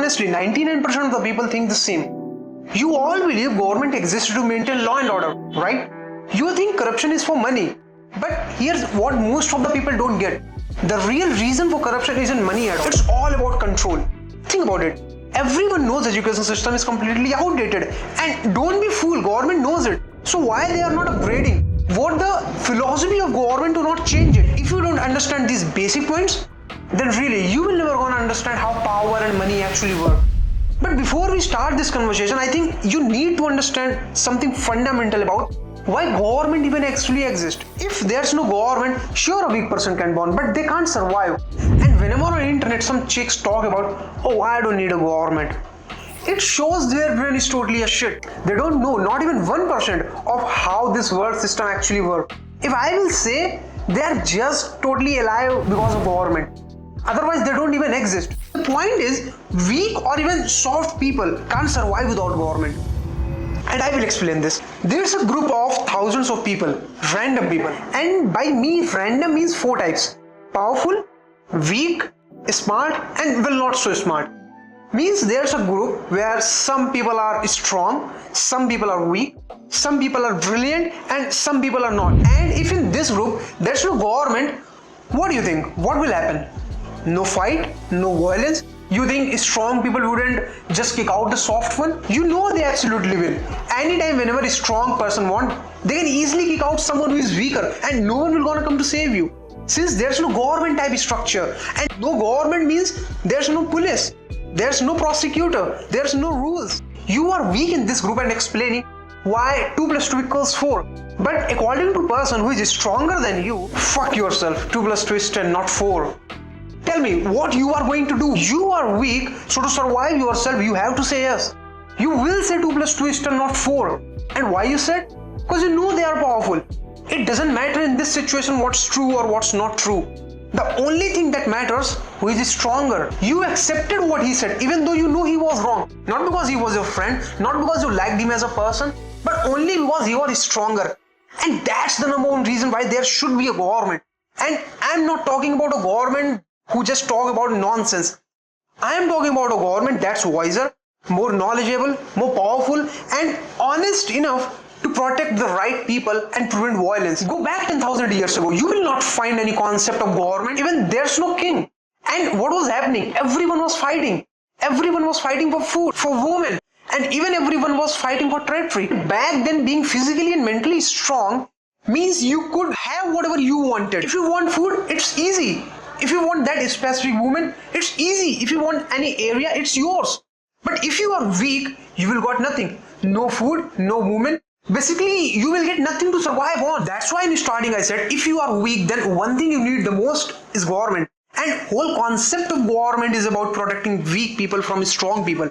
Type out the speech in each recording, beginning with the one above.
honestly, 99% of the people think the same. You all believe government exists to maintain law and order, right? You think corruption is for money. But here's what most of the people don't get. The real reason for corruption isn't money at all. It's all about control. Think about it. Everyone knows education system is completely outdated. And don't be fooled, government knows it. So why they are not upgrading? What the philosophy of government to not change it? If you don't understand these basic points, then really you will never gonna understand how power and money actually work. But before we start this conversation, I think you need to understand something fundamental about why government even actually exists. If there's no government, sure a weak person can born, but they can't survive. And whenever on the internet some chicks talk about, oh, I don't need a government, it shows their brain is totally a shit. They don't know not even 1% of how this world system actually works. If I will say, they are just totally alive because of government. Otherwise, they don't even exist. The point is, weak or even soft people can't survive without government. And I will explain this. There's a group of thousands of people, random people. And by me, random means 4 types. Powerful, weak, smart, and well not so smart. Means there's a group where some people are strong, some people are weak, some people are brilliant, and some people are not. And if in this group there's no government, what do you think? What will happen? No fight, no violence. You think strong people wouldn't just kick out the soft one? You know they absolutely will. Anytime whenever a strong person wants, they can easily kick out someone who is weaker and no one will gonna come to save you. Since there's no government type structure, and no government means there's no police, there's no prosecutor, there's no rules. You are weak in this group and explaining why 2 plus 2 equals 4. But according to a person who is stronger than you, fuck yourself, 2 plus 2 is 10, not 4. Tell me what you are going to do. You are weak, so to survive yourself, you have to say yes. You will say 2 plus 2 is 10, not 4. And why you said? Because you know they are powerful. It doesn't matter in this situation what's true or what's not true. The only thing that matters, who is stronger. You accepted what he said, even though you know he was wrong. Not because he was your friend, not because you liked him as a person, but only because he was stronger. And that's the number one reason why there should be a government. And I'm not talking about a government who just talk about nonsense. I am talking about a government that's wiser, more knowledgeable, more powerful, and honest enough to protect the right people and prevent violence. Go back 10,000 years ago, you will not find any concept of government. Even there's no king. And what was happening? Everyone was fighting. Everyone was fighting for food, for women, and even everyone was fighting for territory. Back then, being physically and mentally strong means you could have whatever you wanted. If you want food, it's easy. If you want that specific woman, it's easy. If you want any area, it's yours. But if you are weak, you will got nothing. No food, no woman. Basically, you will get nothing to survive on. That's why in starting I said, if you are weak, then one thing you need the most is government. And whole concept of government is about protecting weak people from strong people.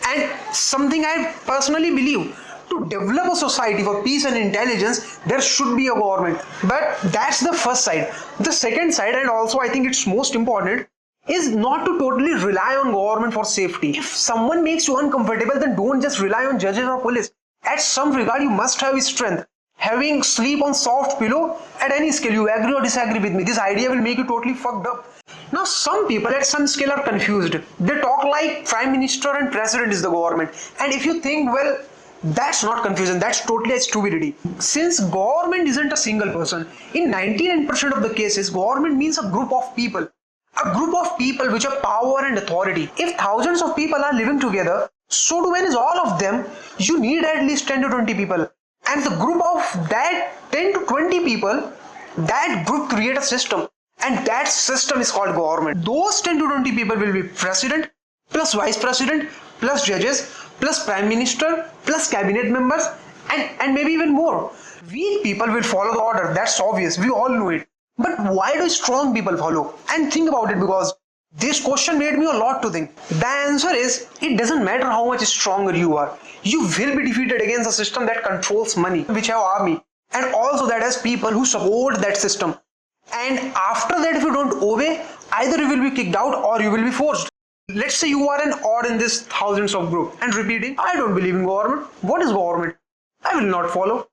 And something I personally believe, to develop a society for peace and intelligence, there should be a government. But that's the first side. The second side, and also I think it's most important, is not to totally rely on government for safety. If someone makes you uncomfortable, then don't just rely on judges or police. At some regard, you must have strength. Having sleep on soft pillow at any scale, you agree or disagree with me, this idea will make you totally fucked up. Now some people at some scale are confused. They talk like prime minister and president is the government. And if you think, well, that's not confusion, that's totally a stupidity. Since government isn't a single person, in 99% of the cases, government means a group of people. A group of people which have power and authority. If thousands of people are living together, so to manage all of them, you need at least 10 to 20 people. And the group of that 10 to 20 people, that group create a system. And that system is called government. Those 10 to 20 people will be president, plus vice president, plus judges, plus prime minister, plus cabinet members, and maybe even more. Weak people will follow the order, that's obvious, we all know it. But why do strong people follow? And think about it, because this question made me a lot to think. The answer is, it doesn't matter how much stronger you are. You will be defeated against a system that controls money, which have army, and also that has people who support that system. And after that, if you don't obey, either you will be kicked out or you will be forced. Let's say you are an odd in this thousands of group and repeating, I don't believe in government. What is government? I will not follow.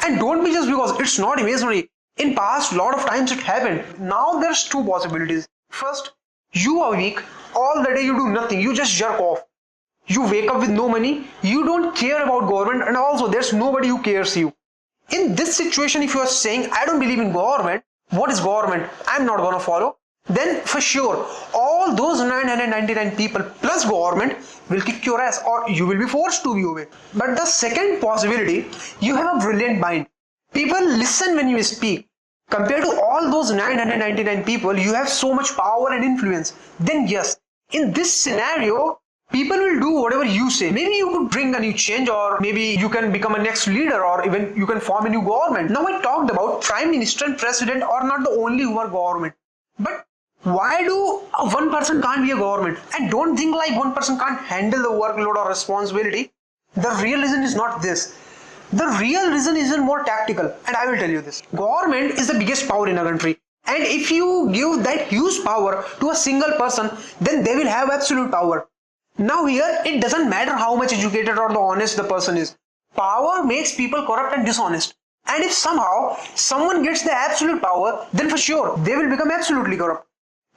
And don't be just because it's not imaginary. In past, lot of times it happened. Now there's two possibilities. First, You are weak, all the day you do nothing, you just jerk off. You wake up with no money, you don't care about government, and also there's nobody who cares you. In this situation, if you are saying, I don't believe in government, what is government? I'm not gonna follow. Then for sure, all those 999 people plus government will kick your ass or you will be forced to be obey. But the second possibility, you have a brilliant mind. People listen when you speak. Compared to all those 999 people, you have so much power and influence. Then yes, in this scenario, people will do whatever you say. Maybe you could bring a new change, or maybe you can become a next leader, or even you can form a new government. Now I talked about prime minister and president are not the only who are government. But why do one person can't be a government? And don't think like one person can't handle the workload or responsibility. The real reason is not this. The real reason is more tactical, and I will tell you this. Government is the biggest power in a country. And if you give that huge power to a single person, then they will have absolute power. Now here, it doesn't matter how much educated or the honest the person is. Power makes people corrupt and dishonest. And if somehow someone gets the absolute power, then for sure, they will become absolutely corrupt.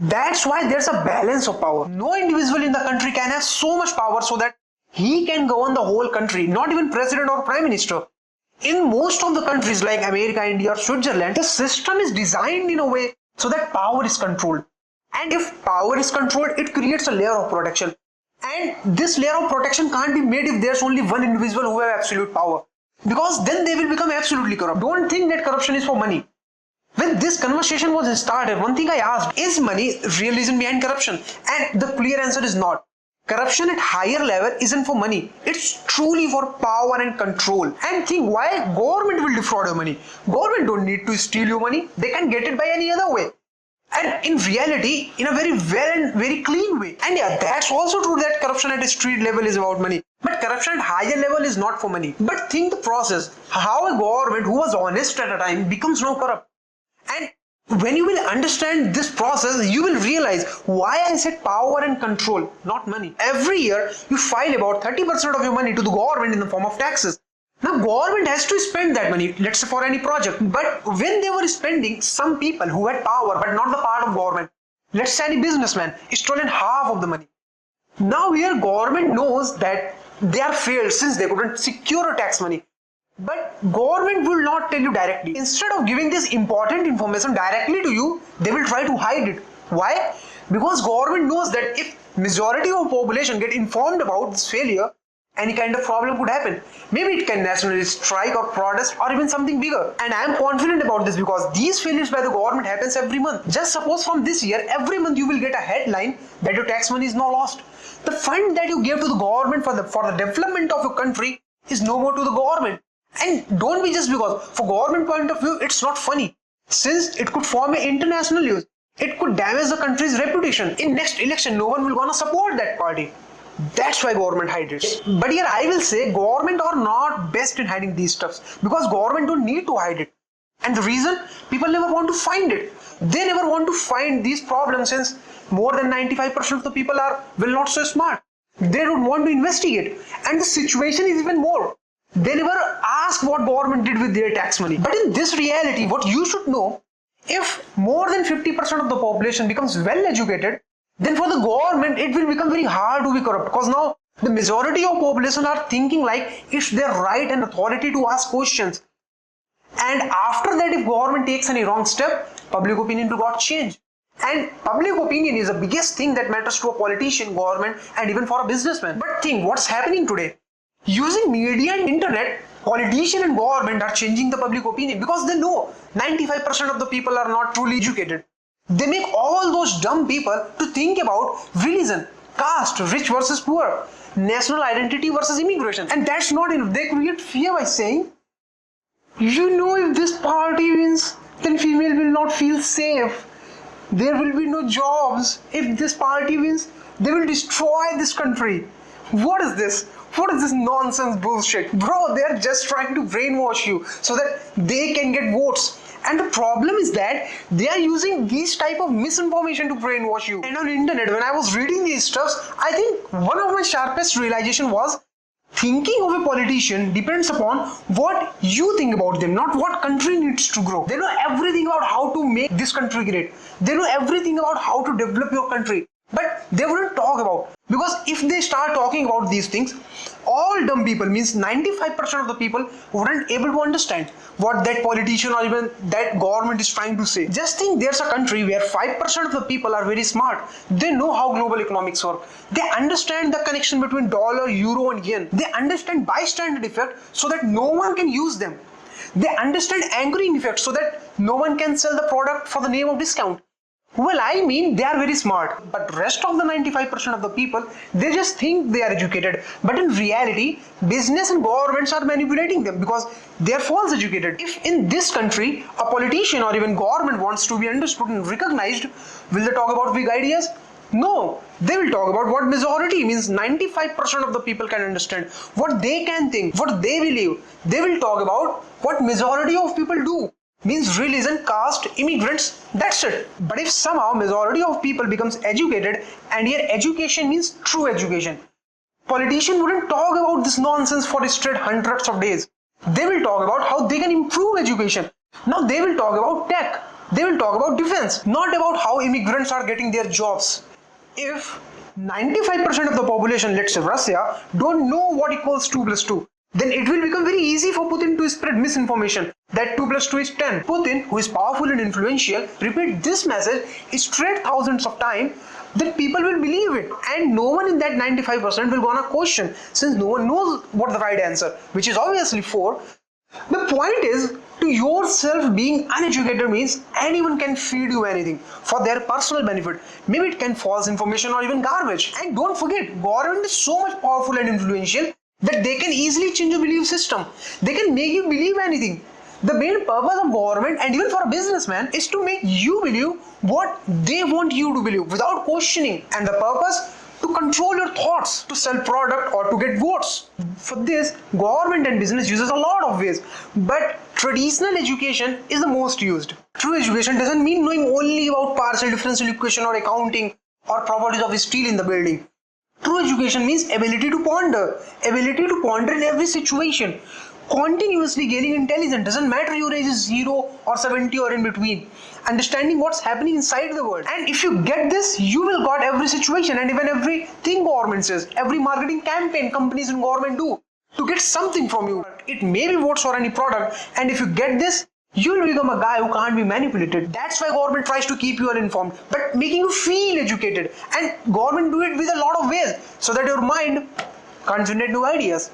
That's why there's a balance of power. No individual in the country can have so much power so that he can govern the whole country, not even president or prime minister. In most of the countries like America, India, or Switzerland, the system is designed in a way so that power is controlled. And if power is controlled, it creates a layer of protection. And this layer of protection can't be made if there's only one individual who has absolute power. Because then they will become absolutely corrupt. Don't think that corruption is for money. When this conversation was started, one thing I asked, is money real reason behind corruption? And the clear answer is not. Corruption at higher level isn't for money. It's truly for power and control. And think why government will defraud your money. Government don't need to steal your money. They can get it by any other way. And in reality, in a very clean way. And yeah, that's also true that corruption at a street level is about money. But corruption at higher level is not for money. But think the process. How a government who was honest at a time becomes now corrupt. And when you will understand this process, you will realize why I said power and control, not money. Every year, you file about 30% of your money to the government in the form of taxes. Now, government has to spend that money, let's say for any project. But when they were spending, some people who had power but not the part of government, let's say any businessman, stolen half of the money. Now here, government knows that they are failed since they couldn't secure a tax money. But government will not tell you directly. Instead of giving this important information directly to you, they will try to hide it. Why? Because government knows that if majority of population get informed about this failure, any kind of problem could happen. Maybe it can nationally strike or protest or even something bigger. And I am confident about this because these failures by the government happens every month. Just suppose from this year, every month you will get a headline that your tax money is now lost. The fund that you gave to the government for the development of your country is no more to the government. And don't be just because for government point of view, it's not funny. Since it could form an international news, it could damage the country's reputation. In next election, no one will gonna support that party. That's why government hides it. But here I will say government are not best in hiding these stuffs because government don't need to hide it. And the reason, people never want to find it. They never want to find these problems since more than 95% of the people will not so smart. They don't want to investigate. And the situation is even more. They never ask what government did with their tax money. But in this reality, what you should know, if more than 50% of the population becomes well educated, then for the government, it will become very hard to be corrupt because now the majority of population are thinking like it's their right and authority to ask questions. And after that, if government takes any wrong step, public opinion will got changed. And public opinion is the biggest thing that matters to a politician, government, and even for a businessman. But think what's happening today. Using media and internet, politician and government are changing the public opinion because they know 95% of the people are not truly educated. They make all those dumb people to think about religion, caste, rich versus poor, national identity versus immigration. And that's not enough. They create fear by saying, you know, if this party wins, then female will not feel safe. There will be no jobs. If this party wins, they will destroy this country. What is this? What is this nonsense bullshit? Bro, they are just trying to brainwash you so that they can get votes. And the problem is that they are using these type of misinformation to brainwash you. And on internet, when I was reading these stuffs, I think one of my sharpest realization was Thinking of a politician depends upon what you think about them, not what country needs to grow. They know everything about how to make this country great. They know everything about how to develop your country. But they wouldn't talk about, because if they start talking about these things, all dumb people, means 95% of the people, wouldn't able to understand what that politician or even that government is trying to say. Just think, there's a country where 5% of the people are very smart. They know how global economics work. They understand the connection between dollar, euro and yen. They understand bystander effect so that no one can use them. They understand anchoring effect so that no one can sell the product for the name of discount. Well, I mean, they are very smart, but rest of the 95% of the people, they just think they are educated. But in reality, business and governments are manipulating them because they are false educated. If in this country, a politician or even government wants to be understood and recognized, will they talk about big ideas? No, they will talk about what majority, means 95% of the people can understand, what they can think, what they believe. They will talk about what majority of people do, means religion, caste, immigrants, that's it. But if somehow majority of people becomes educated, and here education means true education, politicians wouldn't talk about this nonsense for straight hundreds of days. They will talk about how they can improve education. Now they will talk about tech. They will talk about defense, not about how immigrants are getting their jobs. If 95% of the population, let's say Russia, don't know what equals 2 plus 2, then it will become very easy for Putin to spread misinformation that 2 plus 2 is 10. Putin, who is powerful and influential, repeat this message straight thousands of times, then people will believe it, and no one in that 95% will gonna question, since no one knows what the right answer, which is obviously 4. The point is, to yourself, being uneducated means anyone can feed you anything for their personal benefit. Maybe it can false information or even garbage. And don't forget, government is so much powerful and influential that they can easily change your belief system. They can make you believe anything. The main purpose of government and even for a businessman is to make you believe what they want you to believe without questioning. And the purpose, to control your thoughts, to sell product or to get votes. For this, government and business uses a lot of ways, but traditional education is the most used. True education doesn't mean knowing only about partial differential equation or accounting or properties of steel in the building. True education means ability to ponder in every situation, continuously gaining intelligence. Doesn't matter your age is 0 or 70 or in between. Understanding what's happening inside the world. And if you get this, you will got every situation and even everything government says, every marketing campaign companies and government do to get something from you. It may be votes for any product, and if you get this, you will become a guy who can't be manipulated. That's why government tries to keep you uninformed, but making you feel educated. And government do it with a lot of ways so that your mind can't generate new ideas.